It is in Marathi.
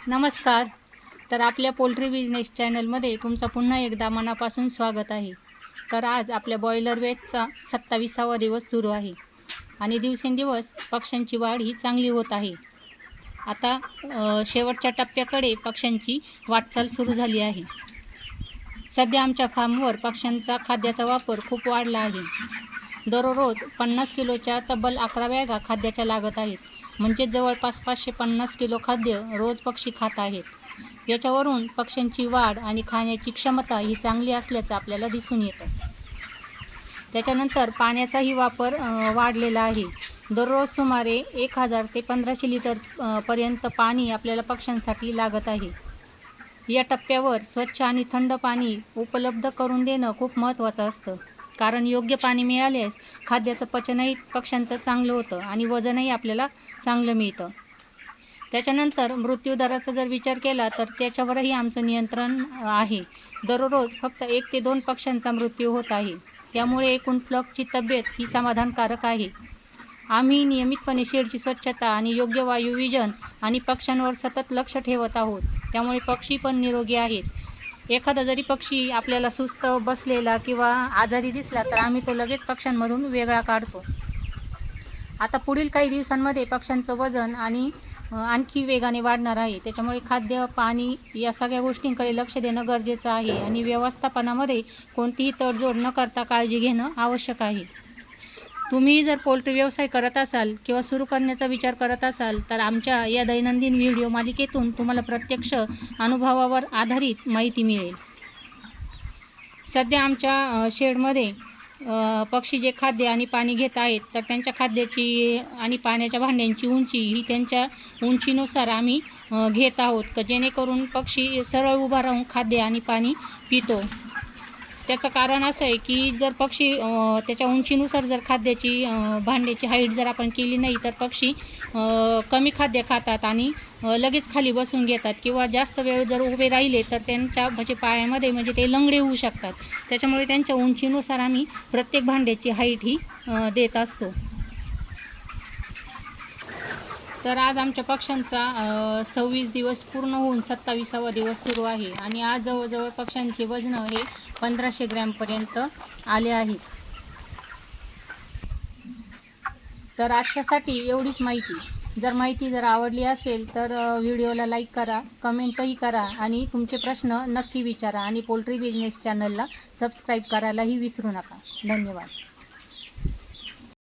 नमस्कार. तर आपल्या पोल्ट्री बिझनेस चॅनलमध्ये तुमचं पुन्हा एकदा मनापासून स्वागत आहे. तर आज आपल्या बॉयलर वेजचा 27वा दिवस सुरू आहे आणि दिवसेंदिवस पक्ष्यांची वाढ ही चांगली होत आहे. आता शेवटच्या टप्प्याकडे पक्ष्यांची वाटचाल सुरू झाली आहे. सध्या आमच्या फार्मवर पक्ष्यांचा खाद्याचा वापर खूप वाढला आहे. दररोज 50 किलोच्या तब्बल 11 बॅगा खाद्याच्या लागत आहेत. म्हणजे जवळपास 550 किलो खाद्य रोज पक्षी खात आहेत. याच्यावरून पक्ष्यांची वाढ आणि खाण्याची क्षमता ही चांगली असल्याचं आपल्याला दिसून येतं. त्याच्यानंतर पाण्याचाही वापर वाढलेला आहे. दररोज सुमारे 1000 ते 1500 लिटर पर्यंत पाणी आपल्याला पक्ष्यांसाठी लागत आहे. या टप्प्यावर स्वच्छ आणि थंड पाणी उपलब्ध करून देणं खूप महत्त्वाचं असतं, कारण योग्य पाणी मिळाल्यास खाद्याचं पचनही पक्ष्यांचं चांगलं होतं आणि वजनही आपल्याला चांगलं मिळतं. त्याच्यानंतर मृत्यूदराचा जर विचार केला तर त्याच्यावरही आमचं नियंत्रण आहे. दररोज फक्त 1 ते 2 पक्ष्यांचा मृत्यू होत आहे. त्यामुळे एकूण फ्लॉकची तब्येत ही समाधानकारक आहे. आम्ही नियमितपणे शेडची स्वच्छता आणि योग्य वायू विजन आणि पक्ष्यांवर सतत लक्ष ठेवत आहोत. त्यामुळे पक्षी पण निरोगी आहेत. एखादा जरी पक्षी आपल्याला सुस्त बसलेला किंवा आजारी दिसला तर आम्ही तो लगेच पक्ष्यांमधून वेगळा काढतो. आता पुढील काही दिवसांमध्ये पक्ष्यांचं वजन आणि आणखी वेगाने वाढणार आहे. त्याच्यामुळे खाद्य, पाणी या सगळ्या गोष्टींकडे लक्ष देणं गरजेचं आहे आणि व्यवस्थापनामध्ये कोणतीही तडजोड न करता काळजी घेणं आवश्यक आहे. तुम्ही जर पोल्ट्री व्यवसाय करत असाल किंवा सुरू करण्याचा विचार करत असाल तर आमच्या या दैनंदिन व्हिडिओ मालिकेतून तुम्हाला प्रत्यक्ष अनुभवावर आधारित माहिती मिळेल. सध्या आमच्या शेडमध्ये पक्षी जे खाद्य आणि पाणी घेत आहेत तर त्यांच्या खाद्याची आणि पाण्याच्या भांड्यांची उंची ही त्यांच्या उंचीनुसार आम्ही घेत आहोत, का जेणेकरून पक्षी सरळ उभा राहून खाद्य आणि पाणी पितो. त्याचं कारण असं आहे की जर पक्षी त्याच्या उंचीनुसार जर खाद्याची भांड्याची हाईट जर आपण केली नाही तर पक्षी कमी खाद्य खातात आणि लगेच खाली बसून घेतात किंवा जास्त वेळ जर उभे राहिले तर त्यांच्या पायामध्ये ते लंगडे होऊ शकतात. त्याच्यामुळे त्यांच्या उंचीनुसार आम्ही प्रत्येक भांड्याची हाईट ही देत असतो. तर आज आमच्या पक्ष्यांचा 26 दिवस पूर्ण होऊन 27वा दिवस सुरू आहे आणि आज जवळजवळ पक्ष्यांचे वजन हे 1500 ग्रॅमपर्यंत आले आहेत. तर आजच्यासाठी एवढीच माहिती. जर माहिती आवडली असेल तर व्हिडिओला लाईक करा, कमेंटही करा आणि तुमचे प्रश्न नक्की विचारा आणि पोल्ट्री बिझनेस चॅनलला सबस्क्राईब करायलाही विसरू नका. धन्यवाद.